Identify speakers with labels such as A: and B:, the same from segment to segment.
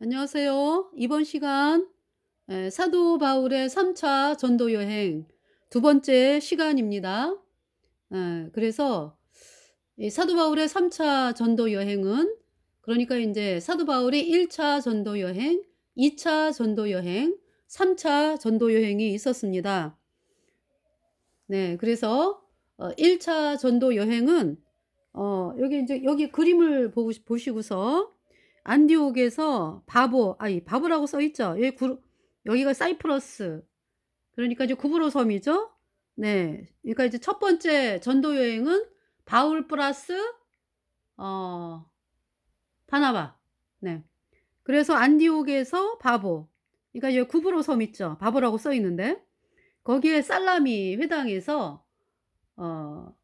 A: 안녕하세요. 이번 시간 사도 바울의 3차 전도 여행 두 번째 시간입니다. 그래서 이 사도 바울의 3차 전도 여행은, 그러니까 이제 사도 바울이 1차 전도 여행, 2차 전도 여행, 3차 전도 여행이 있었습니다. 네. 그래서 1차 전도 여행은, 여기 이제 여기 그림을 보시고서 안디옥에서 바보라고 써 있죠. 여기가 사이프러스, 그러니까 이제 구브로 섬이죠. 네. 그러니까 이제 첫 번째 전도 여행은 바울 플러스 어 바나바. 네. 그래서 안디옥에서 그러니까 이제 구브로 섬 있죠. 바보라고 써 있는데 거기에 살라미 회당에서 어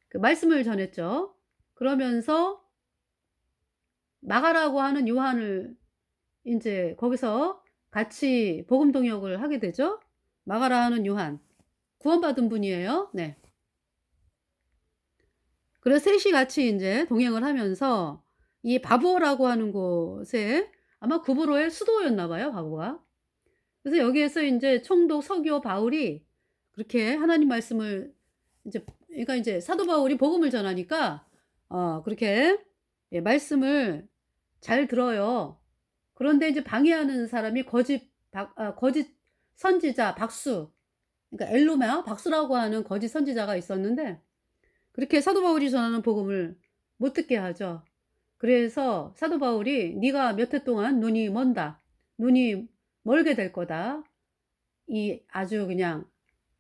A: 그 말씀을 전했죠. 그러면서 마가라고 하는 요한을 인제 거기서 같이 복음 동역을 하게 되죠. 마가라 하는 요한. 구원받은 분이에요. 네. 그래서 셋이 같이 인제 동행을 하면서 이 바보라고 하는 곳에, 아마 구브로의 수도였나 봐요, 바보가. 그래서 여기에서 인제 총독 서기오 바울이 그렇게 하나님 말씀을 인제, 그러니까 인제 사도 바울이 복음을 전하니까 그렇게 말씀을 잘 들어요. 그런데 이제 방해하는 사람이 거짓 선지자 박수, 그러니까 엘루메아 박수라고 하는 거짓 선지자가 있었는데, 그렇게 사도 바울이 전하는 복음을 못 듣게 하죠. 그래서 사도 바울이 "네가 몇 해 동안 눈이 먼다. 눈이 멀게 될 거다. 이 아주 그냥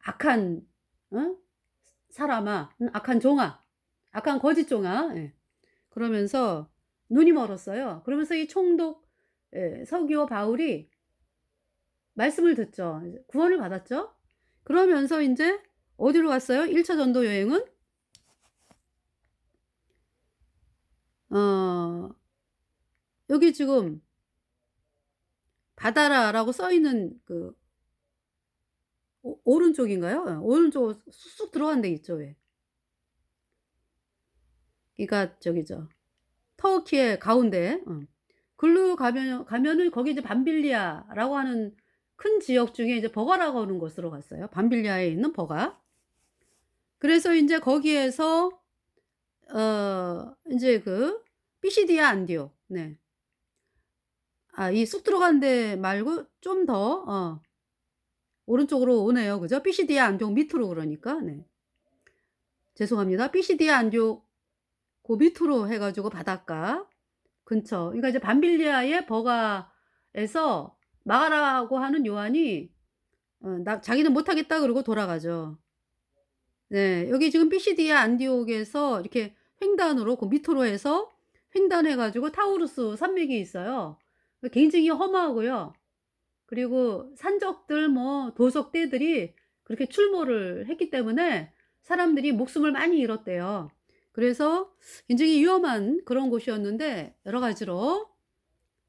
A: 악한, 어? 사람아, 악한 종아, 악한 거짓 종아." 예. 그러면서 눈이 멀었어요. 그러면서 이 총독, 서기오 바울이 말씀을 듣죠. 이제 구원을 받았죠. 그러면서 인제 어디로 갔어요? 1차 전도 여행은 어 여기 지금 바다라라고 써 있는 그 오른쪽인가요? 오른쪽으로 쑥쑥 들어가는 데 있죠 왜. 그러니까 저기죠. 터키의 가운데, 글로 가면은 거기 이제 밤빌리아라고 하는 큰 지역 중에 이제 버가라고 하는 곳으로 갔어요. 밤빌리아에 있는 버가. 그래서 인제 거기에서 인제 그 피시디아 안디옥. 네. 이 쑥 들어간 데 말고 좀 더 오른쪽으로 오네요. 그죠? 피시디아 안디옥 밑으로, 그러니까. 네. 죄송합니다. 피시디아 안디옥 그 밑으로 해 가지고 바닷가 근처, 그러니까 이제 밤빌리아의 버가에서 마가라고 하는 요한이 나 자기는 못하겠다 그러고 돌아가죠. 네. 여기 지금 피시디아 안디옥에서 이렇게 횡단으로 그 밑으로 해서 횡단해 가지고 타우루스 산맥이 있어요. 굉장히 험하고요. 그리고 산적들, 뭐 도적떼들이 그렇게 출몰을 했기 때문에 사람들이 목숨을 많이 잃었대요. 그래서 굉장히 위험한 그런 곳이었는데, 여러 가지로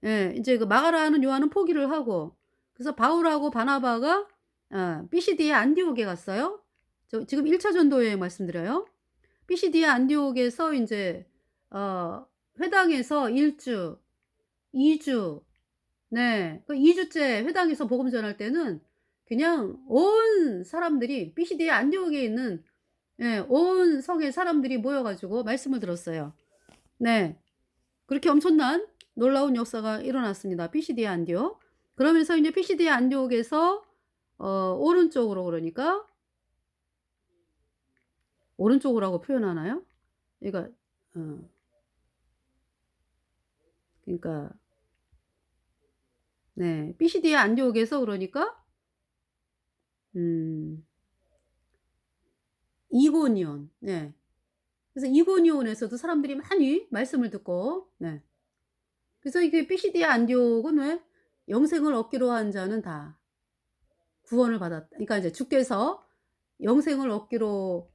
A: 인제 그 마가라는 요한은 포기를 하고, 그래서 바울하고 바나바가 피시디아 안디옥에 갔어요. 지금 1차 전도 여행 말씀드려요. 피시디아 안디옥에서 인제 어 회당에서 1 주, 2 주, 네, 그 2 주째 회당에서 복음 전할 때는 그냥 온 사람들이 피시디아 안디옥에 있는, 온 성의 사람들이 모여 가지고 말씀을 들었어요. 네. 그렇게 엄청난 놀라운 역사가 일어났습니다, 피시디아 안디옥. 그러면서 인제 피시디아 안디옥에서 오른쪽으로, 그러니까 오른쪽이라고 표현하나요? 그러니까 어 그러니까 네, 피시디아 안디옥에서, 그러니까 음 이고니온. 네. 그래서 이고니온에서도 사람들이 많이 말씀을 듣고, 네. 그래서 이게 피시디아 안디옥은 왜 "영생을 얻기로 한 자는 다 구원을 받았다." 그러니까 이제 주께서 "영생을 얻기로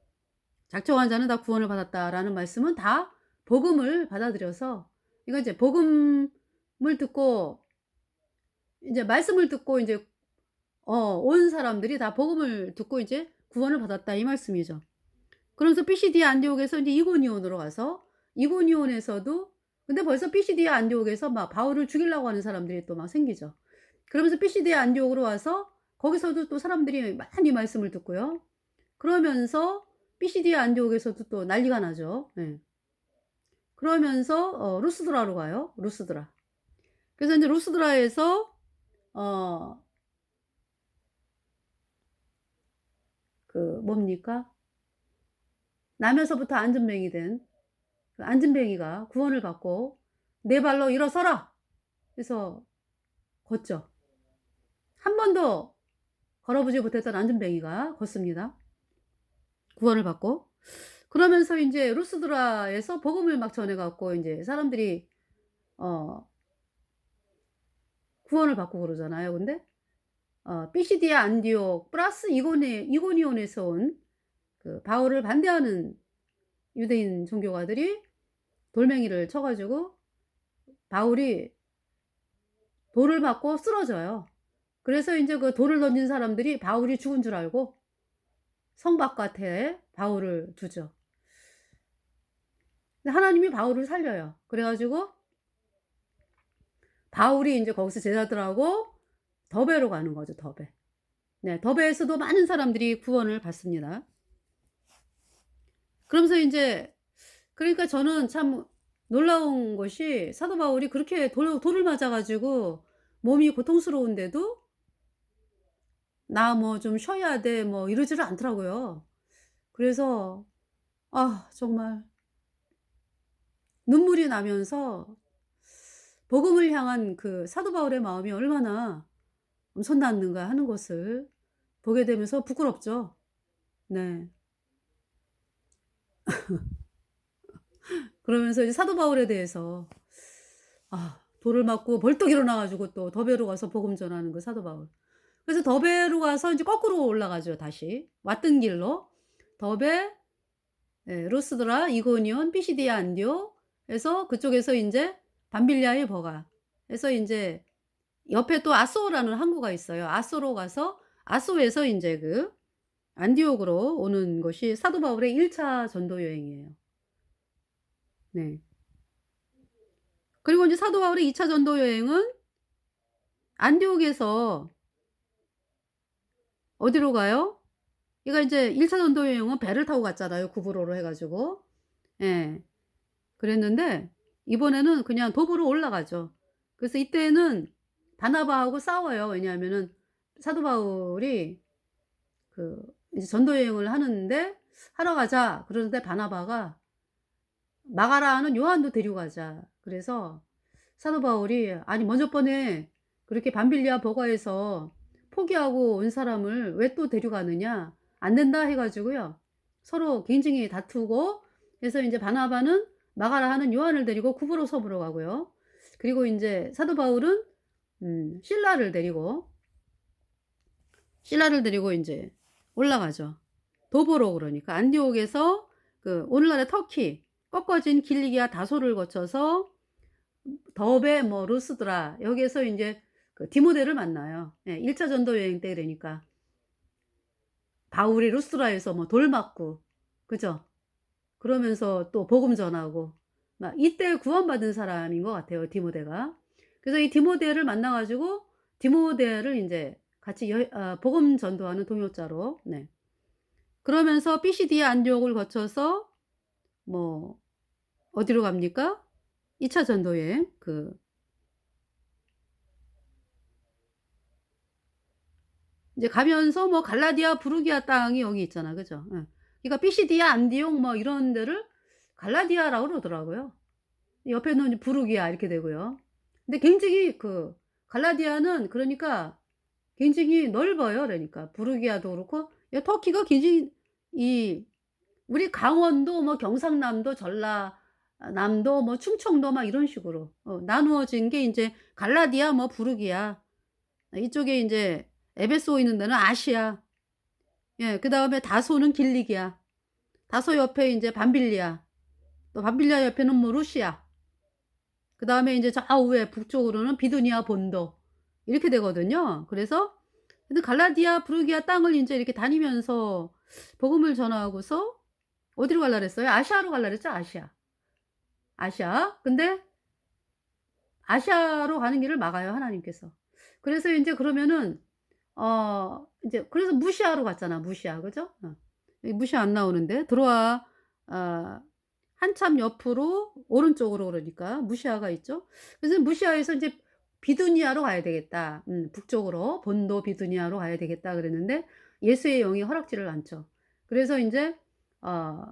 A: 작정한 자는 다 구원을 받았다."라는 말씀은 다 복음을 받아들여서, 이거 이제 복음을 듣고 인제 말씀을 듣고 인제 온 사람들이 다 복음을 듣고 이제 "구원을 받았다." 이 말씀이죠. 그러면서 피시디아 안디옥에서 인제 이고니온으로 가서, 이고니온에서도 근데 벌써 피시디아 안디옥에서 막 바울을 죽이려고 하는 사람들이 또 막 생기죠. 그러면서 피시디아 안디옥으로 와서 거기서도 또 사람들이 많이 말씀을 듣고요. 그러면서 피시디아 안디옥에서도 또 난리가 나죠. 예. 그러면서 루스드라로 가요, 루스드라. 그래서 인제 루스드라에서 어 그 뭡니까? 나면서부터 안전뱅이 된 그 안진뱅이가 구원을 받고 "네 발로 일어서라." 해서 걷죠. 한 번도 걸어보지 못했던 안진뱅이가 걷습니다, 구원을 받고. 그러면서 인제 루스드라에서 복음을 막 전해 갖고 인제 사람들이 어 구원을 받고 그러잖아요. 근데 피시디아 안디옥 플러스 이고니온에서 온 그 바울을 반대하는 유대인 종교가들이 돌멩이를 쳐 가지고 바울이 돌을 맞고 쓰러져요. 그래서 인제 그 돌을 던진 사람들이 바울이 죽은 줄 알고 성 바깥에 바울을 두죠. 근데 하나님이 바울을 살려요. 그래 가지고 바울이 인제 거기서 제자들하고 더베로 가는 거죠, 더베. 네. 더베에서도 많은 사람들이 구원을 받습니다. 그러면서 인제 그러니까 저는 참 놀라운 것이 사도 바울이 그렇게 돌을 맞아 가지고 몸이 고통스러운데도 "나 뭐 좀 쉬어야 돼." 뭐 이러지를 않더라고요. 그래서 정말 눈물이 나면서 복음을 향한 그 사도 바울의 마음이 얼마나 엄청났는가 하는 것을 보게 되면서 부끄럽죠. 네. 그러면서 이제 사도 바울에 대해서 돌을 맞고 벌떡 일어나 가지고 또 더베로 가서 복음 전하는 그 사도 바울. 그래서 더베로 가서 인제 거꾸로 올라가죠 다시. 왔던 길로. 더베, 예 루스드라, 이고니온, 피시디아 안디옥 해서 그쪽에서 인제 밤빌리아의 버가 해서 인제 옆에 또 아소라는 항구가 있어요. 아소로 가서 아소에서 인제 그 안디옥으로 오는 것이 사도 바울의 1차 전도 여행이에요. 네. 그리고 인제 사도 바울의 2차 전도 여행은 안디옥에서 어디로 가요? 얘가 인제 1차 전도 여행은 배를 타고 갔잖아요, 구브로로 해 가지고. 예. 그랬는데 이번에는 그냥 도보로 올라가죠. 그래서 이때는 바나바하고 싸워요. 왜냐하면은 사도 바울이 그 이제 전도 여행을 하러 가자 그러는데 바나바가 마가라는 요한도 데려가자. 그래서 사도 바울이 "아니 먼저 번에 그렇게 밤빌리아 버가에서 포기하고 온 사람을 왜 또 데려가느냐. 안 된다." 해 가지고요. 서로 굉장히 다투고 해서 인제 바나바는 마가라 하는 요한을 데리고 구브로 섬으로 가고요. 그리고 인제 사도 바울은 실라를 데리고 인제 올라가죠. 도보로 그러니까 안디옥에서 그 오늘날의 터키 꺾어진 길리기아 다소를 거쳐서 더베 뭐 루스드라 여기에서 인제 그 디모데를 만나요. 예 1차 전도 여행 때 그러니까. 바울이 루스드라에서 뭐 돌 맞고 그죠? 그러면서 또 복음 전하고 막 이때 구원받은 사람인 것 같아요 디모데가. 그래서 이 디모데를 만나 가지고 디모데를 인제 같이 복음 전도하는 동역자로 네. 그러면서 피시디아 안디옥을 거쳐서 뭐 어디로 갑니까? 2차 전도 여행 이제 가면서 뭐 갈라디아 부르기아 땅이 여기 있잖아. 그죠? 예. 그러니까 피시디아 안디옥 뭐 이런 데를 갈라디아라고 그러더라고요. 옆에는 이제 부르기아 이렇게 되고요. 근데 굉장히 그 갈라디아는 그러니까 굉장히 넓어요. 그러니까 부르기아도 그렇고 터키가 굉장히 이 우리 강원도 뭐 경상남도 전라남도 뭐 충청도 막 이런 식으로 나누어진 게 인제 갈라디아 뭐 부르기아 이쪽에 인제 에베소 있는 데는 아시아 예 그다음에 다소는 길리기아 다소 옆에 인제 밤빌리아 또 밤빌리아 옆에는 뭐 루시아 그다음에 인제 저 위에 북쪽으로는 비두니아 본도 이렇게 되거든요. 그래서 근데 갈라디아 부르기아 땅을 인제 이렇게 다니면서 복음을 전하고서 어디로 갈라 그랬어요? 아시아로 갈라 그랬죠, 아시아. 아시아. 근데 아시아로 가는 길을 막아요, 하나님께서. 그래서 인제 그러면은 인제 그래서 무시아로 갔잖아, 무시아. 그죠? 여기 무시아 안 나오는데 드로아 한참 옆으로 오른쪽으로 그러니까 무시아가 있죠. 그래서 무시아에서 인제 비두니아로 가야 되겠다. 북쪽으로 본도 비두니아로 가야 되겠다 그랬는데 예수의 영이 허락지를 않죠. 그래서 인제 어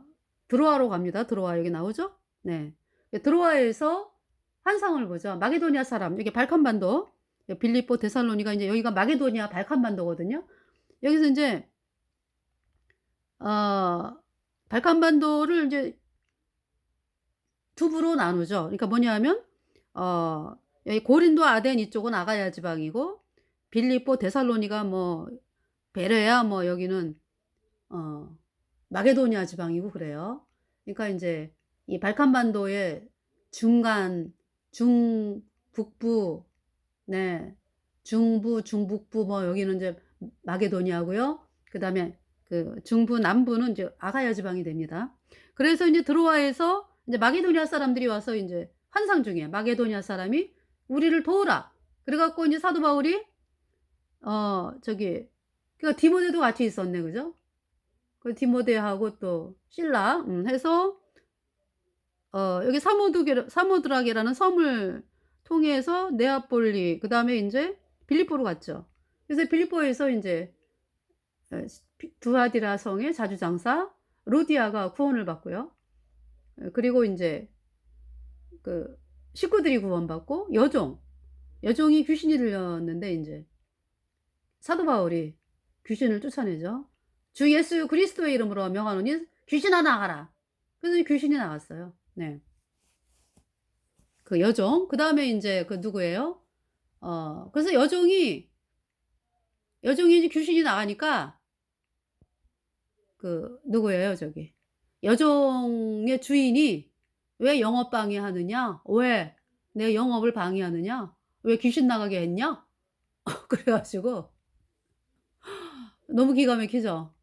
A: 드로아로 갑니다. 드로아 여기 나오죠? 네. 드로아에서 환상을 보죠. 마게도니아 사람 여기 발칸반도 빌립보 데살로니가 인제 여기가 마게도니아 발칸반도거든요. 여기서 인제 어 발칸반도를 인제 두 부로 나누죠. 그러니까 뭐냐하면 어 여기 고린도 아덴 이쪽은 아가야 지방이고 빌립보 데살로니가 뭐 베레아 뭐 여기는 어 마게도니아 지방이고 그래요. 그러니까 인제 이 발칸반도의 중간 중북부 네 중부, 중북부 뭐 여기는 인제 마게도니아고요. 그다음에 그 중부 남부는 이제 아가야 지방이 됩니다. 그래서 인제 드로아에서 인제 마게도니아 사람들이 와서 인제 환상 중에 마게도니아 사람이 "우리를 도우라." 그래 갖고 인제 사도 바울이 저기 그러니까 디모데도 같이 있었네. 그죠? 그 디모데하고 또 실라 해서 여기 사모드라게라는 섬을 통해서 네아폴리 그다음에 인제 빌립보로 갔죠. 그래서 빌립보에서 인제 두아디라 성의 자주장사 루디아가 구원을 받고요. 그리고 인제 그 식구들이 구원받고 여종이 귀신이 들렸는데 인제 사도 바울이 귀신을 쫓아내죠. "주 예수 그리스도의 이름으로 명하노니 귀신아 나가라." 그래서 귀신이 나갔어요. 네. 그 여종. 그다음에 인제 그 누구예요? 그래서 여종이 이제 귀신이 나가니까 그 누구예요 저기. 여종의 주인이 "왜 영업 방해하느냐? 왜 내 영업을 방해하느냐? 왜 귀신 나가게 했냐?" 그래 가지고 너무 기가 막히죠.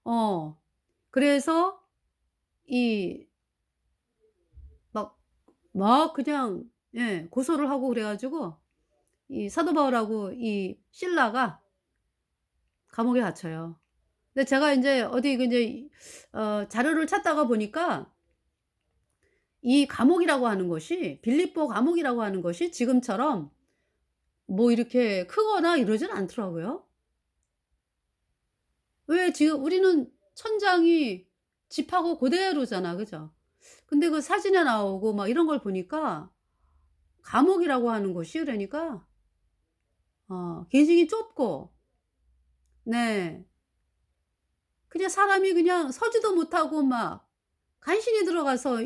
A: 어. 그래서 이 막 그냥 예 고소를 하고 그래 가지고 이 사도 바울하고 이 실라가 감옥에 갇혀요. 근데 제가 인제 어디 그 인제 자료를 찾다가 보니까 이 감옥이라고 하는 것이 빌립보 감옥이라고 하는 것이 지금처럼 뭐 이렇게 크거나 이러진 않더라고요. 왜 지금 우리는 천장이 집하고 고대로잖아. 그죠? 근데 그 사진에 나오고 막 이런 걸 보니까 감옥이라고 하는 곳이 그러니까 굉장히 좁고 네 그냥 사람이 그냥 서지도 못하고 막 간신히 들어가서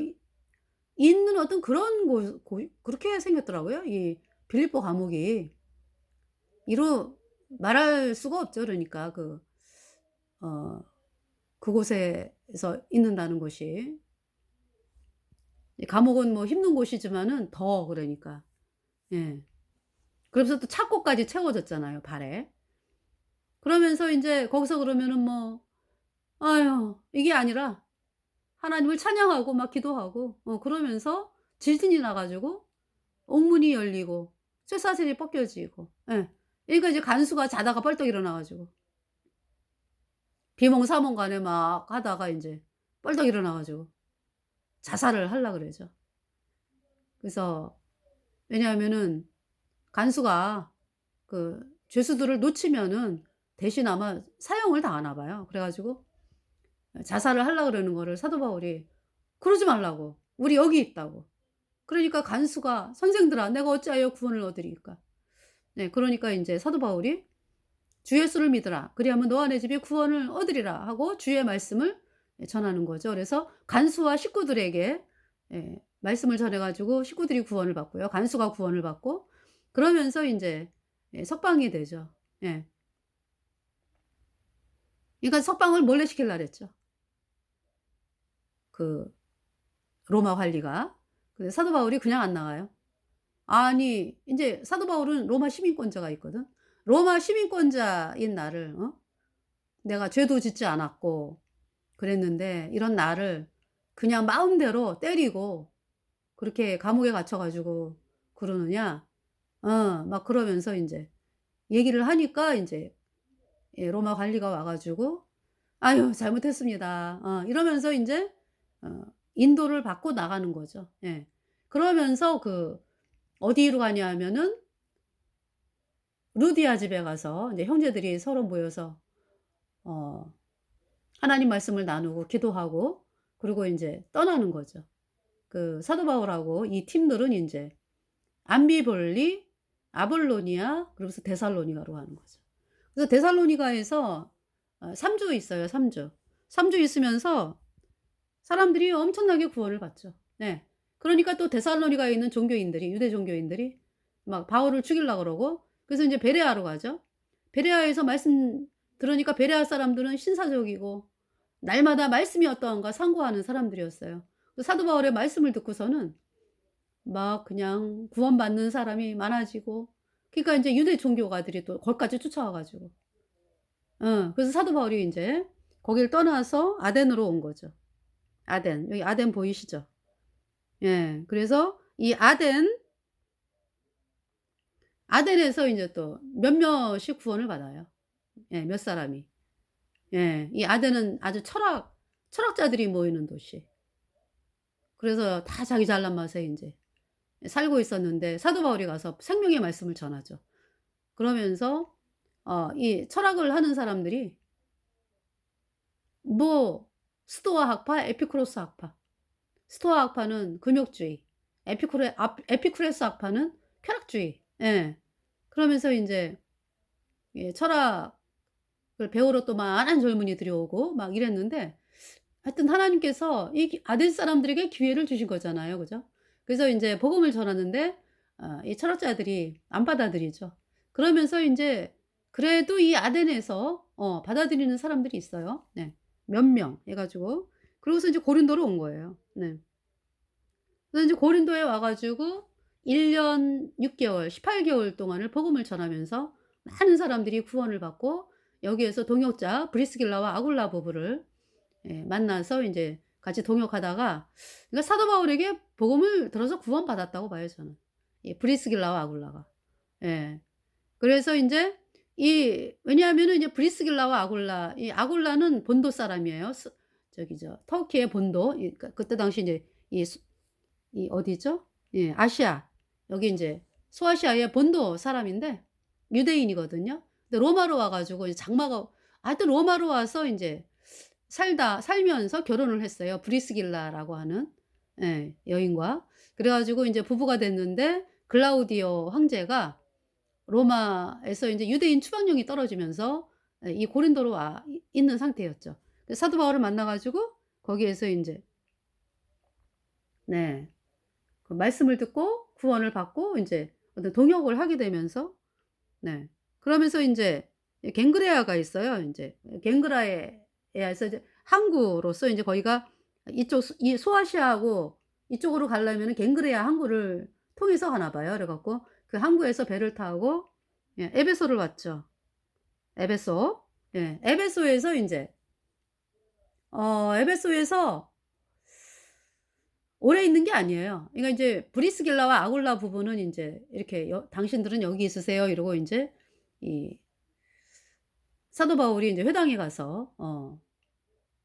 A: 있는 어떤 그런 곳 그렇게 생겼더라고요 이 빌립보 감옥이. 이루 말할 수가 없죠 그러니까 어 그곳에서 있는다는 것이. 이 감옥은 뭐 힘든 곳이지만은 더 그러니까. 예. 그러면서 또 창고까지 채워졌잖아요 발에. 그러면서 인제 거기서 그러면은 뭐 아유 이게 아니라 하나님을 찬양하고 막 기도하고 그러면서 지진이 나 가지고 옥문이 열리고 쇠사슬이 벗겨지고 예. 그러니까 이제 간수가 자다가 벌떡 일어나 가지고 비몽사몽간에 막 하다가 인제 벌떡 일어나 가지고 자살을 하려 그러죠. 그래서 왜냐하면은 간수가 그 죄수들을 놓치면은 대신 아마 사형을 당하나 봐요. 그래 가지고 자살을 하려 그러는 거를 사도 바울이 그러지 말라고. 우리 여기 있다고. 그러니까 간수가 "선생들아 내가 어찌하여 구원을 얻으리이까." 네 그러니까 인제 사도 바울이 "주 예수를 믿으라. 그리하면 너와 내 집이 구원을 얻으리라." 하고 주의 말씀을 전하는 거죠. 그래서 간수와 식구들에게 말씀을 전해 가지고 식구들이 구원을 받고요. 간수가 구원을 받고 그러면서 인제 석방이 되죠. 예. 그러니까 석방을 몰래 시키려 그랬죠. 그 로마 관리가. 근데 사도 바울이 그냥 안 나가요. 아니 인제 사도 바울은 로마 시민권자가 있거든. 로마 시민권자인 나를 내가 죄도 짓지 않았고 그랬는데 이런 나를 그냥 마음대로 때리고 그렇게 감옥에 갇혀 가지고 그러느냐?" 막 그러면서 인제 얘기를 하니까 인제 로마 관리가 와 가지고 "아유 잘못했습니다." 이러면서 인제 어 인도를 받고 나가는 거죠. 예. 그러면서 어디로 가냐 하면은 루디아 집에 가서 인제 형제들이 서로 모여서 어 하나님 말씀을 나누고 기도하고 그리고 인제 떠나는 거죠. 사도 바울하고 이 팀들은 인제 암비볼리, 아볼로니아 그러면서 데살로니가로 가는 거죠. 그래서 데살로니가에서 3주 있어요, 3 주. 3주 있으면서 사람들이 엄청나게 구원을 받죠. 네. 그러니까 또 데살로니가에 있는 종교인들이 유대 종교인들이 막 바울을 죽이려고 그러고 그래서 인제 베레아로 가죠. 베레아에서 말씀 들으니까 베레아 사람들은 신사적이고 날마다 말씀이 어떠한가 상고하는 사람들이었어요. 사도 바울의 말씀을 듣고서는 막 그냥 구원받는 사람이 많아지고 그러니까 인제 유대 종교가들이 또 거기까지 쫓아와 가지고 그래서 사도 바울이 인제 거길 떠나서 아덴으로 온 거죠. 아덴. 여기 아덴 보이시죠? 예. 그래서 이 아덴에서 인제 또 몇몇이 구원을 받아요. 예 몇 사람이. 예. 이 아덴은 아주 철학자들이 모이는 도시. 그래서 다 자기 잘난 맛에 인제 살고 있었는데 사도 바울이 가서 생명의 말씀을 전하죠. 그러면서 이 철학을 하는 사람들이 뭐 스토아 학파, 에피쿠로스 학파. 스토아 학파는 금욕주의, 에피쿠레스 학파는 쾌락주의. 예. 그러면서 인제 철학을 배우러 또 많은 젊은이들이 오고 막 이랬는데 하여튼 하나님께서 이 아덴 사람들에게 기회를 주신 거잖아요. 그죠? 그래서 인제 복음을 전하는데 이 철학자들이 안 받아들이죠. 그러면서 인제 그래도 이 아덴에서 받아들이는 사람들이 있어요. 네. 몇 명 해 가지고 그러고서 인제 고린도로 온 거예요. 네. 그래서 인제 고린도에 와 가지고 1년 6 개월 18 개월 동안을 복음을 전하면서 많은 사람들이 구원을 받고 여기에서 동역자 브리스길라와 아굴라 부부를 만나서 인제 같이 동역하다가 그러니까 사도 바울에게 복음을 들어서 구원받았다고 봐요 저는. 이 브리스길라와 아굴라가. 예. 그래서 인제 왜냐하면은 이제 브리스길라와 이 아굴라는 본도 사람이에요. 터키의 본도 그때 당시 인제 이 어디죠? 예 아시아. 여기 인제 소아시아의 본도 사람인데 유대인이거든요. 근데 로마로 와 가지고 이제 장마가 하여튼 로마로 와서 인제 살면서 결혼을 했어요. 브리스길라라고 하는 여인과. 그래 가지고 인제 부부가 됐는데 글라우디오 황제가 로마에서 인제 유대인 추방령이 떨어지면서 이 고린도로 와 있는 상태였죠. 그래서 사도 바울을 만나 가지고 거기에서 인제 네. 그 말씀을 듣고 구원을 받고 인제 어떤 동역을 하게 되면서 네. 그러면서 인제 갱그레아가 있어요. 인제 갱그라에에서 이제 항구로서 인제 거기가 이 소아시아하고 이쪽으로 가려면은 갱그레아 항구를 통해서 가나 봐요. 그래 갖고 그 항구에서 배를 타고 에베소를 왔죠. 에베소. 예. 에베소에서 인제 에베소에서 오래 있는 게 아니에요. 그러니까 인제 브리스길라와 아굴라 부부는 인제 이렇게 "당신들은 여기 있으세요." 이러고 인제 이 사도 바울이 인제 회당에 가서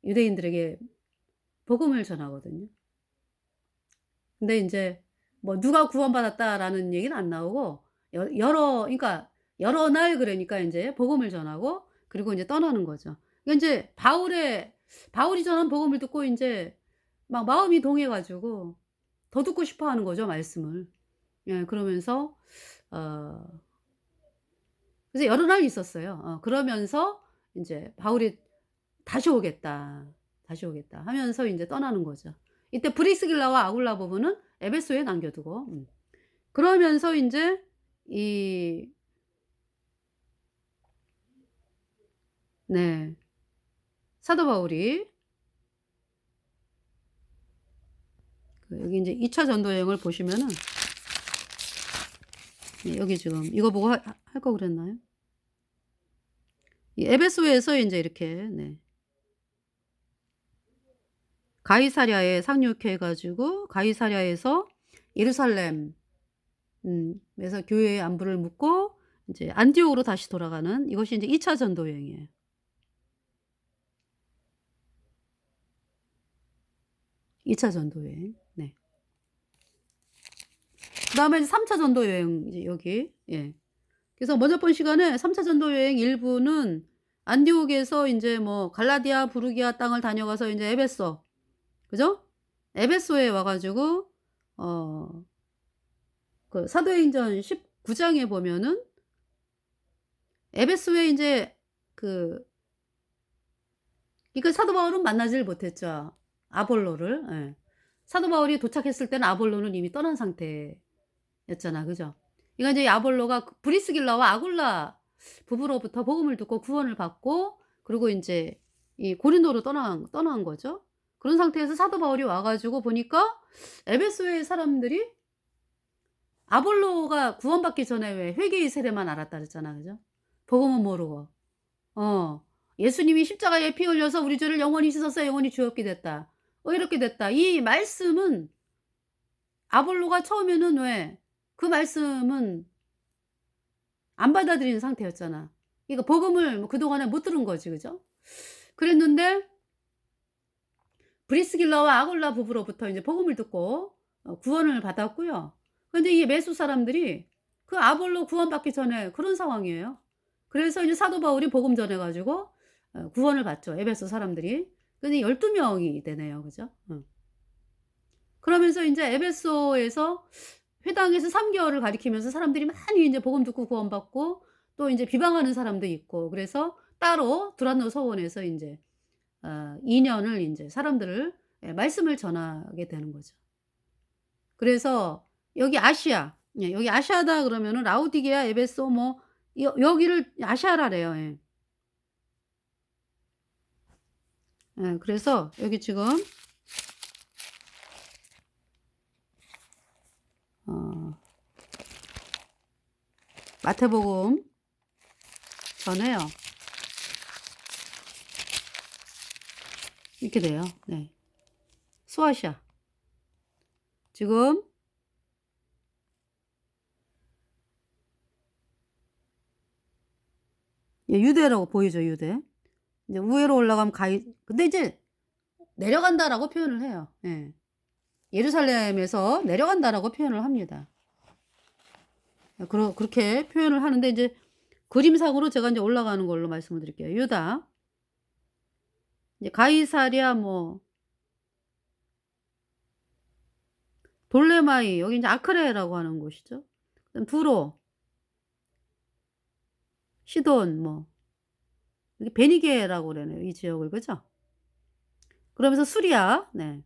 A: 유대인들에게 복음을 전하거든요. 근데 인제 뭐 "누가 구원받았다."라는 얘기는 안 나오고 그러니까 여러 날 그러니까 인제 복음을 전하고 그리고 인제 떠나는 거죠. 그러니까 인제 바울이 전한 복음을 듣고 인제 막 마음이 동해 가지고 더 듣고 싶어 하는 거죠 말씀을. 예 그러면서 어 그래서 여러 날 있었어요. 그러면서 인제 바울이 "다시 오겠다. 다시 오겠다." 하면서 인제 떠나는 거죠. 이때 브리스길라와 아굴라 부부는 에베소에 남겨 두고 그러면서 인제 이 네. 사도 바울이 여기 인제 2차 전도 여행을 보시면은 여기 지금 이거 보고 할 걸 그랬나요? 이 에베소에서 인제 이렇게 가이사랴에 상륙해 가지고 가이사랴에서 예루살렘 그래서 교회의 안부를 묻고 이제 안디옥으로 다시 돌아가는 이것이 인제 2차 전도 여행이에요. 2차 전도 여행. 네. 그다음에 이제 3차 전도 여행 이제 여기 예. 그래서 먼저 본 시간에 3차 전도 여행 일부는 안디옥에서 인제 뭐 갈라디아, 부르기아 땅을 다녀가서 인제 에베소 그죠? 에베소에 와 가지고 어 그 사도행전 19 장에 보면은 에베소에 인제 그 그러니까 사도 바울은 만나지를 못했죠. 아볼로를. 예. 사도 바울이 도착했을 때는 아볼로는 이미 떠난 상태였잖아. 그죠? 그러니까 이제 이 아볼로가 그 브리스길라와 아굴라 부부로부터 복음을 듣고 구원을 받고 그리고 인제 이 고린도로 떠난 거죠. 그런 상태에서 사도 바울이 와 가지고 보니까 에베소의 사람들이 아볼로가 구원받기 전에 왜 회개의 세례만 알았다 그랬잖아. 그죠? 복음은 모르고. 어. 예수님이 십자가에 피 흘려서 우리 죄를 영원히 씻어서 영원히 죄 없게 됐다. 이렇게 됐다. 이 말씀은 아볼로가 처음에는 왜 그 말씀은 안 받아들이는 상태였잖아. 그러니까 복음을 뭐 그동안에 못 들은 거지. 그죠? 그랬는데 브리스길라와 아굴라 부부로부터 이제 복음을 듣고 구원을 받았고요. 근데 이 매수 사람들이 그 아볼로 구원받기 전에 그런 상황이에요. 그래서 이제 사도 바울이 복음 전해 가지고 구원을 받죠, 에베소 사람들이. 근데 12 명이 되네요. 그죠? 그러면서 인제 에베소에서 회당에서 3 개월을 가리키면서 사람들이 많이 인제 복음 듣고 구원받고 또 인제 비방하는 사람도 있고 그래서 따로 두란노 서원에서 인제 2 년을 인제 사람들을 예 말씀을 전하게 되는 거죠. 그래서 여기 아시아 예 여기 아시아다 그러면은 라오디게아, 에베소 뭐 여기를 아시아라래요. 예. 예 그래서 여기 지금 어 마태복음 전에요. 이렇게 돼요. 네. 소아시아. 지금 예 유대라고 보이죠, 유대. 이제 우회로 올라가면 가이 근데 이제 "내려간다."라고 표현을 해요. 예. 예루살렘에서 "내려간다."라고 표현을 합니다. 예 그렇게 표현을 하는데 이제 그림상으로 제가 인제 올라가는 걸로 말씀을 드릴게요. 유다, 이제 가이사랴 뭐 돌레마이 여기 인제 아크레라고 하는 곳이죠. 그다음 두로, 시돈 뭐 여기 베니게라고 그러네요, 이 지역을. 그죠? 그러면서 수리아 네.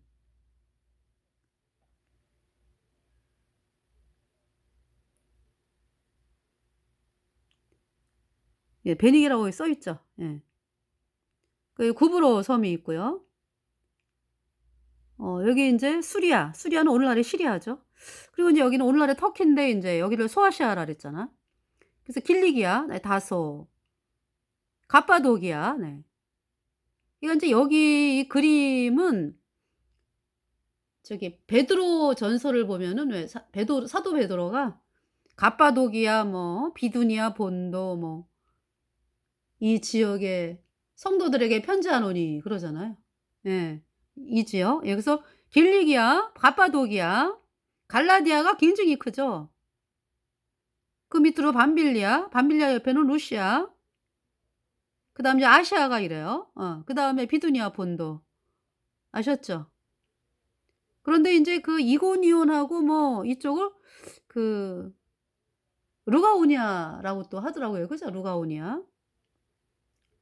A: 예 베니게라고 써 있죠. 예. 그 구브로 섬이 있고요. 여기 인제 수리아, 수리아는 오늘날의 시리아죠. 그리고 인제 여기는 오늘날의 터키인데 인제 여기를 소아시아라 그랬잖아. 그래서 길리기아 네 다소, 갑바도기아 네. 그러니까 인제 여기 이 그림은 저기 베드로 전서를 보면은 왜 사도 베드로가 갑바도기아 뭐 비두니아 본도 뭐 이 지역의 성도들에게 편지하노니 그러잖아요. 예. 이 지역. 여기서 길리기아, 갑바도기아, 갈라디아가 굉장히 크죠. 그 밑으로 밤빌리아, 밤빌리아 옆에는 루시아, 그다음에 이제 아시아가 이래요. 그다음에 비두니아 본도. 아셨죠? 그런데 인제 그 이고니온하고 뭐 이쪽을 그 루가오니아라고 또 하더라고요. 그죠? 루가오니아.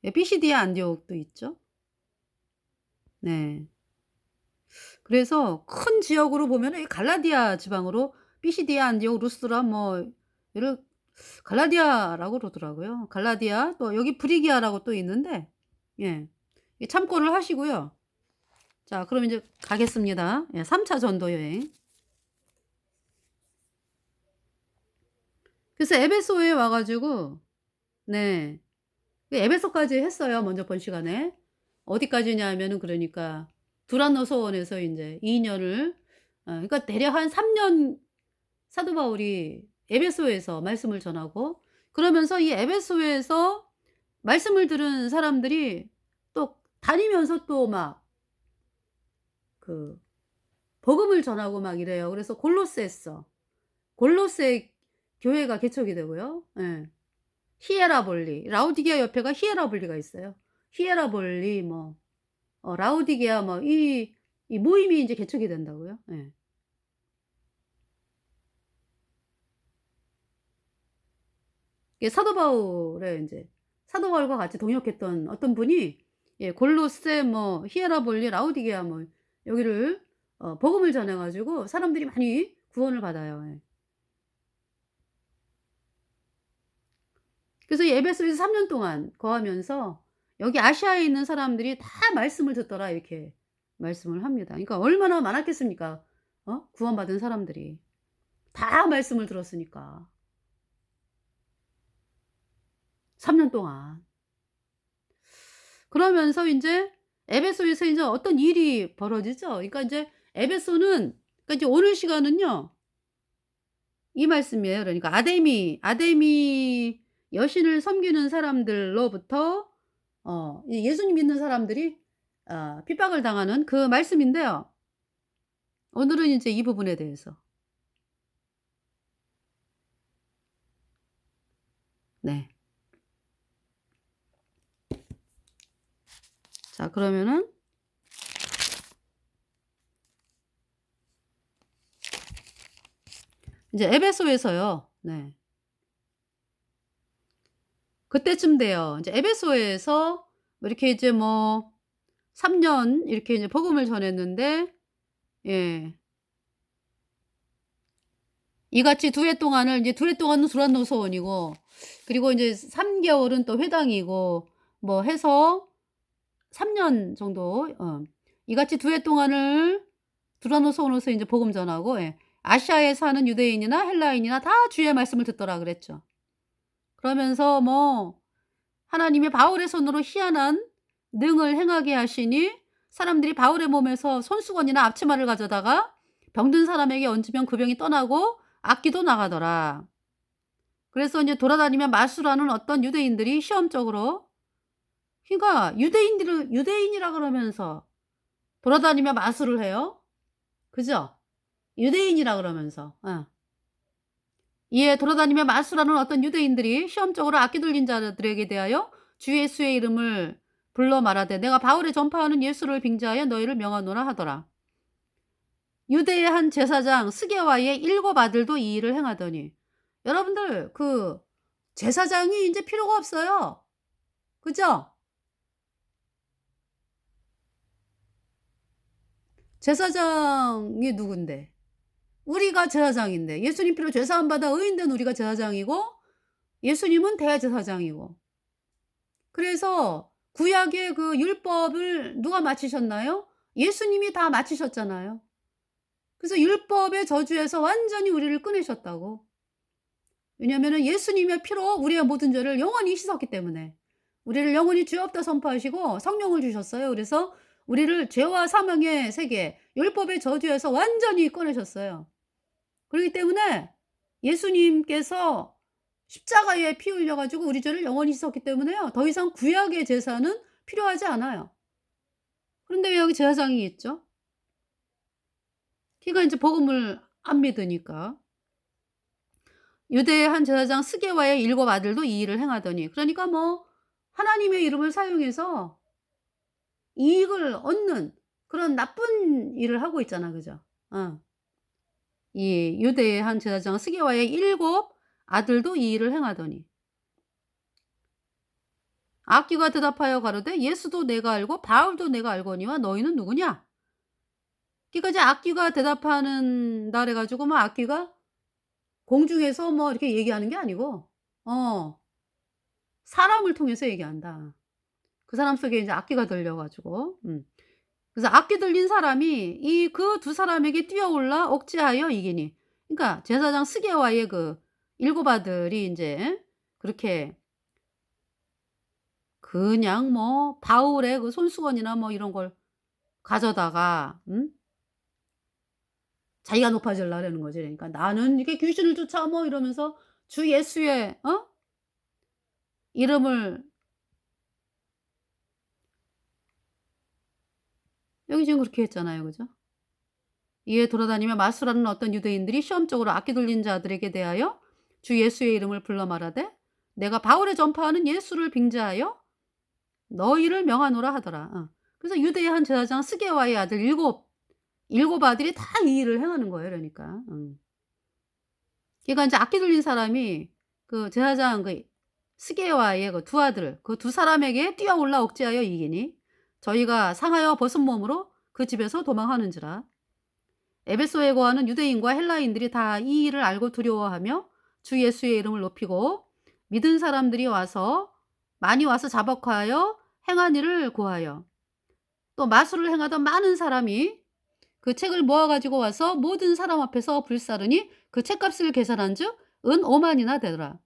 A: 예 피시디아 안디옥도 있죠. 네. 그래서 큰 지역으로 보면은 이 갈라디아 지방으로 피시디아, 안디옥, 루스드라 뭐 이를 갈라디아라고 그러더라고요. 갈라디아 또 여기 프리기아라고 또 있는데 예. 이 참고를 하시고요. 자 그럼 인제 가겠습니다. 예 3차 전도 여행. 그래서 에베소에 와 가지고 네. 그 에베소까지 했어요 먼저 본 시간에. 어디까지냐 하면은 그러니까 두란노 소원에서 인제 2 년을 그러니까 대략 한 3년 사도 바울이 에베소에서 말씀을 전하고, 그러면서 이 에베소에서 말씀을 들은 사람들이 또 다니면서 또 막 그 복음을 전하고 막 이래요. 그래서 골로새 교회가 개척이 되고요. 예. 히에라볼리, 라우디게아 옆에가 히에라볼리가 있어요. 히에라볼리 뭐 라우디게아 뭐 이 모임이 인제 개척이 된다고요. 예. 이게 사도 바울과 같이 동역했던 어떤 분이, 예, 골로새 뭐 히에라볼리, 라우디게아 뭐 여기를 복음을 전해 가지고 사람들이 많이 구원을 받아요. 예. 그래서 이 에베소에서 3년 동안 거하면서 여기 아시아에 있는 사람들이 다 말씀을 듣더라 이렇게 말씀을 합니다. 그러니까 얼마나 많았겠습니까? 구원받은 사람들이. 다 말씀을 들었으니까. 3년 동안. 그러면서 인제 에베소에서 인제 어떤 일이 벌어지죠. 그러니까 인제 에베소는, 그러니까 이제 오늘 시간은요, 이 말씀이에요. 그러니까 아데미 여신을 섬기는 사람들로부터 이 예수님 믿는 사람들이 핍박을 당하는 그 말씀인데요. 오늘은 인제 이 부분에 대해서. 네. 자, 그러면은 인제 에베소에서요. 네. 그때쯤 돼요. 인제 에베소에서 뭐 이렇게 이제 뭐 3년 이렇게 이제 복음을 전했는데, 예, 이같이 두 해 동안을 인제 두 해 동안은 두란노 소원이고, 그리고 인제 3 개월은 또 회당이고 뭐 해서 3년 정도, 이같이 두 해 동안을 두라노 소원으로서 인제 복음 전하고, 예, 아시아에 사는 유대인이나 헬라인이나 다 주의 말씀을 듣더라 그랬죠. 그러면서 뭐 하나님이 바울의 손으로 희한한 능을 행하게 하시니 사람들이 바울의 몸에서 손수건이나 앞치마를 가져다가 병든 사람에게 얹으면 그 병이 떠나고 악기도 나가더라. 그래서 인제 돌아다니며 마술하는 어떤 유대인들이 시험적으로, 그러니까 유대인이라 그러면서 돌아다니며 마술을 해요. 그죠? 유대인이라 그러면서. 이에 돌아다니며 마술하는 어떤 유대인들이 시험적으로 악기 들린 자들에게 대하여 주 예수의 이름을 불러 말하되 내가 바울의 전파하는 예수를 빙자하여 너희를 명하노라 하더라. 유대의 한 제사장 스게와의 7 아들도 이 일을 행하더니, 여러분들 그 제사장이 인제 필요가 없어요. 그죠? 제사장이 누군데? 우리가 제사장인데, 예수님 피로 죄 사함 받아 의인된 우리가 제사장이고 예수님은 대제사장이고. 그래서 구약의 그 율법을 누가 마치셨나요? 예수님이 다 마치셨잖아요. 그래서 율법의 저주에서 완전히 우리를 꺼내셨다고. 왜냐하면은 예수님의 피로 우리의 모든 죄를 영원히 씻었기 때문에. 우리를 영원히 죄 없다 선포하시고 성령을 주셨어요. 그래서 우리를 죄와 사망의 세계, 율법의 저주에서 완전히 꺼내셨어요. 그렇기 때문에 예수님께서 십자가에 피 흘려 가지고 우리 죄를 영원히 씻었기 때문에요, 더 이상 구약의 제사는 필요하지 않아요. 그런데 왜 여기 제사장이 있죠? 그러니까 인제 복음을 안 믿으니까. 유대의 한 제사장 스게와의 7 아들도 이 일을 행하더니, 그러니까 뭐 하나님의 이름을 사용해서 이익을 얻는 그런 나쁜 일을 하고 있잖아. 그죠? 이 유대의 한 제사장 스게와의 7 아들도 이 일을 행하더니, 악귀가 대답하여 가로되 예수도 내가 알고 바울도 내가 알거니와 너희는 누구냐? 그러니까 이제 악귀가 대답하는다 그래 가지고 막 악귀가 공중에서 뭐 이렇게 얘기하는 게 아니고, 어 사람을 통해서 얘기한다. 그 사람 속에 이제 악귀가 들려 가지고, 그래서 악귀 들린 사람이 이 그 두 사람에게 뛰어올라 억제하여 이기니, 그러니까 제사장 스게와의 그 7 아들이 인제 그렇게 그냥 뭐 바울의 그 손수건이나 뭐 이런 걸 가져다가, 자기가 높아지려는 거지. 그러니까 "나는 이게 귀신을 쫓아." 뭐 이러면서 주 예수의 이름을 여기 지금 그렇게 했잖아요. 그죠? 이에 돌아다니며 마술하는 어떤 유대인들이 시험적으로 악기 들린 자들에게 대하여 주 예수의 이름을 불러 말하되 내가 바울의 전파하는 예수를 빙자하여 너희를 명하노라 하더라. 그래서 유대의 한 제사장 스게와의 아들 일곱 아들이 다 이 일을 행하는 거예요 그러니까. 그러니까 인제 악기 들린 사람이 그 제사장 그 스게와의 그 두 아들 그 두 사람에게 뛰어올라 억제하여 이기니 저희가 상하여 벗은 몸으로 그 집에서 도망하는지라. 에베소에 거하는 유대인과 헬라인들이 다 이 일을 알고 두려워하며 주 예수의 이름을 높이고 믿은 사람들이 많이 와서 자박하여 행한 일을 고하여 또 마술을 행하던 많은 사람이 그 책을 모아 가지고 와서 모든 사람 앞에서 불사르니 그 책값을 계산한즉 은 5만이나 되더라.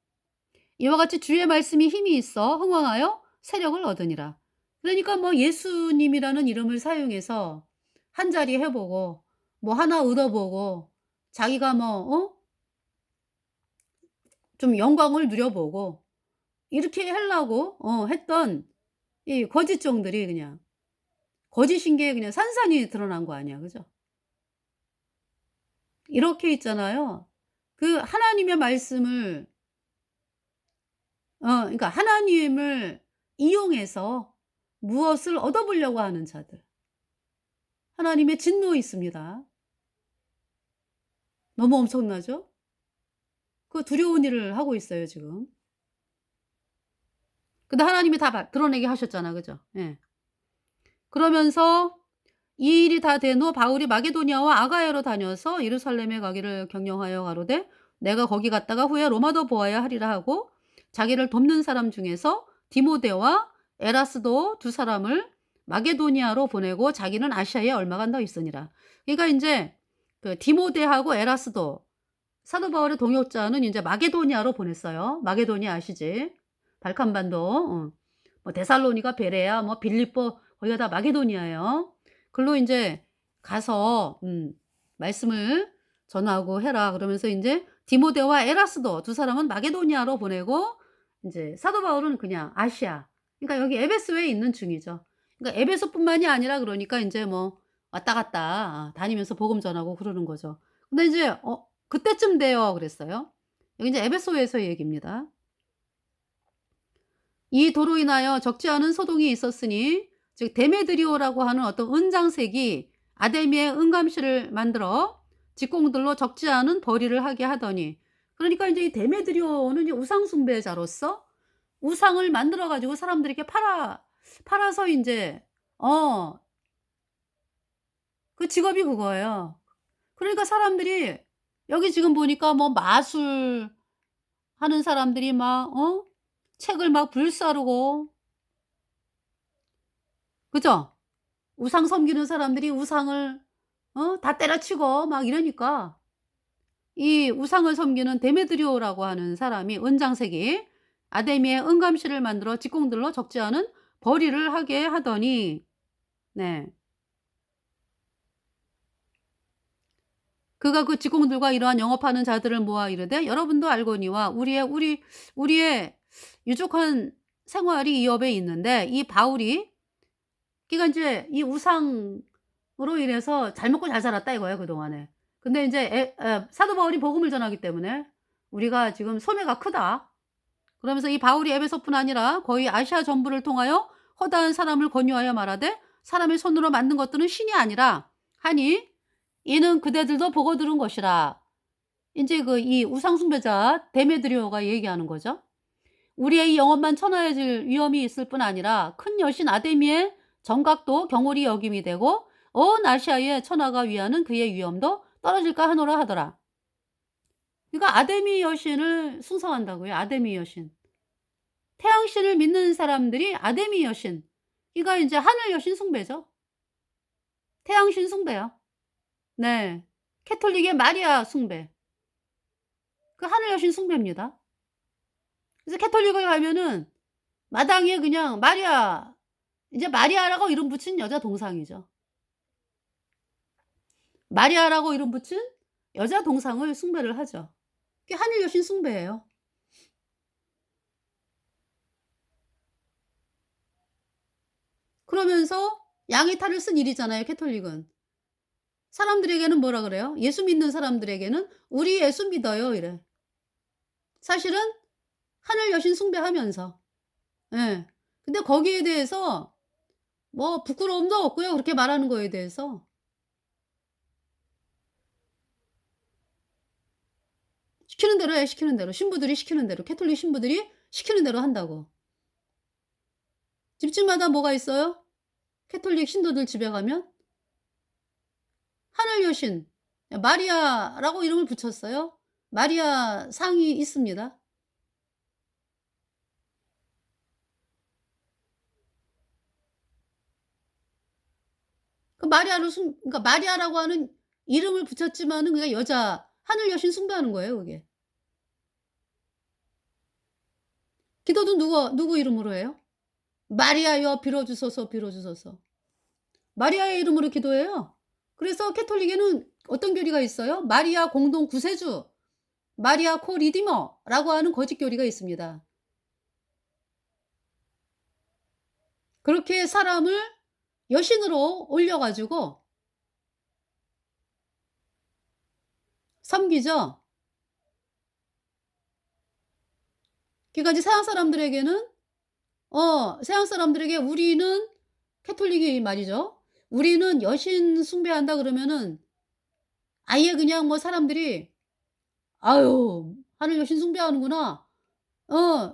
A: 이와 같이 주의 말씀이 힘이 있어 흥왕하여 세력을 얻으니라. 그러니까 뭐 예수님이라는 이름을 사용해서 한 자리 해 보고 뭐 하나 얻어 보고 자기가 뭐 좀 영광을 누려 보고 이렇게 하려고 했던 이 거짓종들이 그냥 거짓인 게 그냥 산산이 드러난 거 아니야. 그죠? 이렇게 있잖아요. 하나님의 말씀을 그러니까 하나님을 이용해서 무엇을 얻어 보려고 하는 자들. 하나님의 진노 있습니다. 너무 엄청나죠? 그 두려운 일을 하고 있어요 지금. 근데 하나님이 다 드러내게 하셨잖아. 그죠? 예. 그러면서 이 일이 다 된 후 바울이 마게도니아와 아가야로 다녀서 예루살렘에 가기를 경영하여 가로되 내가 거기 갔다가 후에 로마도 보아야 하리라 하고 자기를 돕는 사람 중에서 디모데와 에라스도 두 사람을 마게도니아로 보내고 자기는 아시아에 얼마간 더 있으니라. 그러니까 인제 그 디모데하고 에라스도 사도 바울의 동역자는 인제 마게도니아로 보냈어요. 마게도니아 아시지? 발칸반도. 뭐 데살로니가, 베레아, 뭐 빌립보 거기가 다 마게도니아예요. 글로 인제 가서 "말씀을 전하고 해라." 그러면서 인제 디모데와 에라스도 두 사람은 마게도니아로 보내고 인제 사도 바울은 그냥 아시아 그러니까 여기 에베소에 있는 중이죠. 그러니까 에베소뿐만이 아니라 그러니까 인제 뭐 왔다 갔다 다니면서 복음 전하고 그러는 거죠. 근데 인제 그때쯤 돼요 그랬어요. 여기 인제 에베소에서의 얘기입니다. 이 도로 인하여 적지 않은 소동이 있었으니 즉 데메드리오라고 하는 어떤 은장색이 아데미의 은감실을 만들어 직공들로 적지 않은 벌이를 하게 하더니 그러니까 인제 이 데메드리오는 이 우상 숭배자로서 우상을 만들어 가지고 사람들에게 팔아서 인제 어 그 직업이 그거예요. 그러니까 사람들이 여기 지금 보니까 뭐 마술하는 사람들이 막 책을 막 불사르고 그죠? 우상 섬기는 사람들이 우상을 다 때려치고 막 이러니까 이 우상을 섬기는 데메드리오라고 하는 사람이 은장색이 아데미의 은감실을 만들어 직공들로 적지 않은 벌이를 하게 하더니 네. 그가 그 직공들과 이러한 영업하는 자들을 모아 이르되 여러분도 알거니와 우리의 유족한 생활이 이 업에 있는데 이 바울이 그러니까 인제 이 우상으로 인해서 잘 먹고 잘 살았다 이거예요 그동안에. 근데 인제 사도 바울이 복음을 전하기 때문에 "우리가 지금 손해가 크다." 그러면서 이 바울이 에베소뿐 아니라 거의 아시아 전부를 통하여 허다한 사람을 권유하여 말하되 "사람의 손으로 만든 것들은 신이 아니라 하니 이는 그대들도 보고 들은 것이라." 인제 이 우상 숭배자 데메드리오가 얘기하는 거죠. 우리의 이 영혼만 천하해질 위험이 있을 뿐 아니라 큰 여신 아데미의 정각도 경홀히 여김이 되고 온 아시아의 천하가 위하는 그의 위엄도 떨어질까 하노라 하더라. 그러니까 아데미 여신을 숭상한다고요. 아데미 여신. 태양신을 믿는 사람들이 아데미 여신. 그러니까 인제 하늘 여신 숭배죠. 태양신 숭배요. 네. 캐톨릭의 마리아 숭배. 그 하늘 여신 숭배입니다. 그래서 캐톨릭에 가면은 마당에 그냥 마리아라고 이름 붙인 여자 동상이죠. 마리아라고 이름 붙인 여자 동상을 숭배를 하죠. 그게 하늘 여신 숭배예요. 그러면서 양의 탈을 쓴 일이잖아요, 캐톨릭은. 사람들에게는 뭐라 그래요? 예수 믿는 사람들에게는 "우리 예수 믿어요." 이래. 사실은 하늘 여신 숭배하면서. 예. 근데 거기에 대해서 뭐 부끄러움도 없고요, 그렇게 말하는 거에 대해서. 시키는 대로 해, 시키는 대로. 신부들이 시키는 대로. 캐톨릭 신부들이 시키는 대로 한다고. 집집마다 뭐가 있어요? 캐톨릭 신도들 집에 가면 하늘 여신 마리아라고 이름을 붙였어요. 마리아 상이 있습니다. 그 마리아를 그러니까 마리아라고 하는 이름을 붙였지만은 그게 여자 하늘 여신 숭배하는 거예요, 그게. 기도도 누구 이름으로 해요? "마리아여 빌어 주소서, 빌어 주소서." 마리아의 이름으로 기도해요. 그래서 캐톨릭에는 어떤 교리가 있어요? 마리아 공동 구세주, 마리아 코 리디머라고 하는 거짓 교리가 있습니다. 그렇게 사람을 여신으로 올려 가지고 섬기죠. 그러니까 이제 서양 사람들에게는 서양 사람들에게 우리는 캐톨릭이 말이죠. "우리는 여신 숭배한다." 그러면은 아예 그냥 뭐 사람들이 "아유 하늘 여신 숭배하는구나."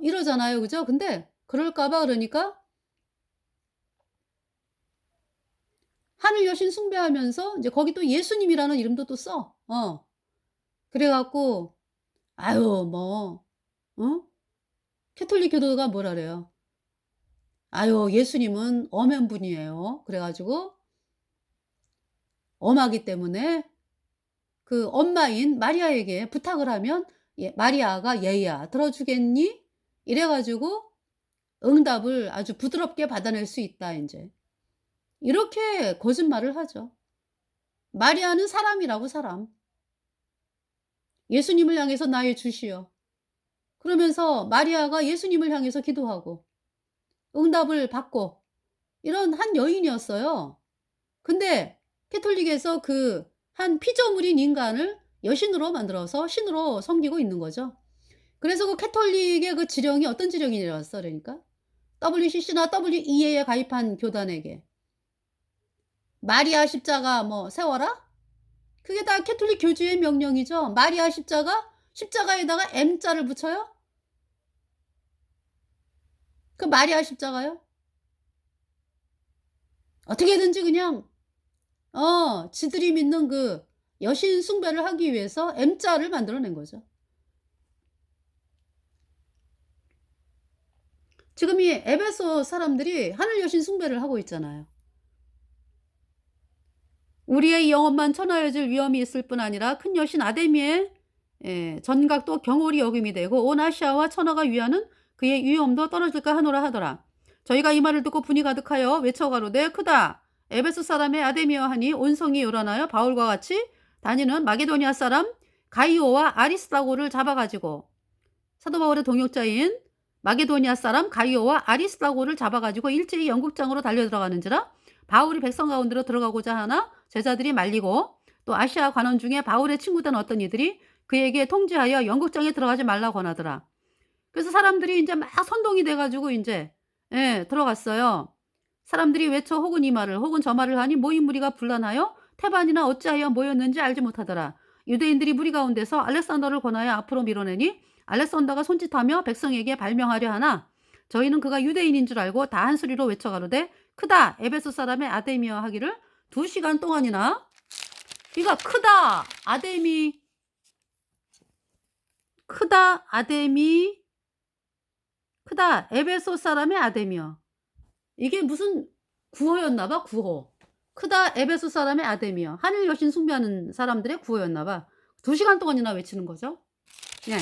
A: 이러잖아요. 그죠? 근데 그럴까 봐 그러니까 하늘 여신 숭배하면서 인제 거기 또 예수님이라는 이름도 또 써. 그래 갖고 아유 뭐 어 캐톨릭 교도가 뭐라 그래요. "아유 예수님은 엄한 분이에요." 그래 가지고 엄하기 때문에 그 엄마인 마리아에게 부탁을 하면 마리아가 "얘야 들어 주겠니?" 이래 가지고 응답을 아주 부드럽게 받아낼 수 있다 인제. 이렇게 거짓말을 하죠. 마리아는 사람이라고 사람. 예수님을 향해서 "나의 주시여." 그러면서 마리아가 예수님을 향해서 기도하고 응답을 받고 이런 한 여인이었어요. 근데 캐톨릭에서 그 한 피조물인 인간을 여신으로 만들어서 신으로 섬기고 있는 거죠. 그래서 그 캐톨릭의 그 지령이 어떤 지령이 내려왔어 그러니까? WCC나 WEA에 가입한 교단에게 "마리아 십자가 뭐 세워라?" 그게 다 캐톨릭 교주의 명령이죠. 마리아 십자가, 십자가에다가 M자를 붙여요? 그 마리아 십자가요? 어떻게든지 그냥 지들이 믿는 그 여신 숭배를 하기 위해서 M자를 만들어 낸 거죠. 지금 이 에베소 사람들이 하늘 여신 숭배를 하고 있잖아요. 우리의 영혼만 천하여질 위험이 있을 뿐 아니라 큰 여신 아데미의 전각도 경홀히 여김이 되고 온 아시아와 천하가 위하는 그의 위엄도 떨어질까 하노라 하더라. 저희가 이 말을 듣고 분이 가득하여 외쳐가로되 크다. 에베소 사람의 아데미어 하니 온 성이 요란하여 바울과 같이 다니는 마게도니아 사람 가이오와 아리스다고를 잡아가지고 사도 바울의 동역자인 마게도니아 사람 가이오와 아리스다고를 잡아가지고 일제히 영국장으로 달려들어가는지라 바울이 백성 가운데로 들어가고자 하나 제자들이 말리고 또 아시아 관원 중에 바울의 친구된 어떤 이들이 그에게 통지하여 영국장에 들어가지 말라고 권하더라. 그래서 사람들이 이제 막 선동이 돼 가지고 인제 들어갔어요. 사람들이 외쳐 혹은 이 말을 혹은 저 말을 하니 모인 무리가 분란하여 태반이나 어찌하여 모였는지 알지 못하더라. 유대인들이 무리 가운데서 알렉산더를 권하여 앞으로 밀어내니 알렉산더가 손짓하며 백성에게 발명하려 하나 저희는 그가 유대인인 줄 알고 다 한 소리로 외쳐 가로되 크다 에베소 사람의 아데미어 하기를 2시간 동안이나 그러니까 크다 아데미 크다 아데미 크다 에베소 사람의 아데미어 이게 무슨 구호였나 봐 구호. 크다 에베소 사람의 아데미어 하늘 여신 숭배하는 사람들의 구호였나 봐. 2시간 동안이나 외치는 거죠. 예.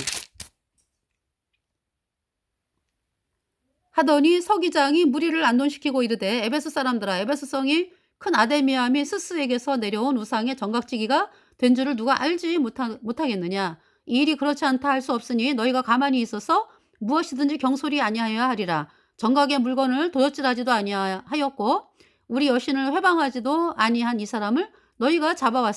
A: 하더니 서기장이 무리를 안돈시키고 이르되 에베소 사람들아 에베소 성이 큰 아데미암이 스스에게서 내려온 우상의 정각지기가 된 줄을 누가 알지 못하겠느냐. 이 일이 그렇지 않다 할 수 없으니 너희가 가만히 있어서 무엇이든지 경솔히 아니하여야 하리라. 정각의 물건을 도둑질하지도 아니하였고 우리 여신을 회방하지도 아니한 이 사람을 너희가 잡아왔으니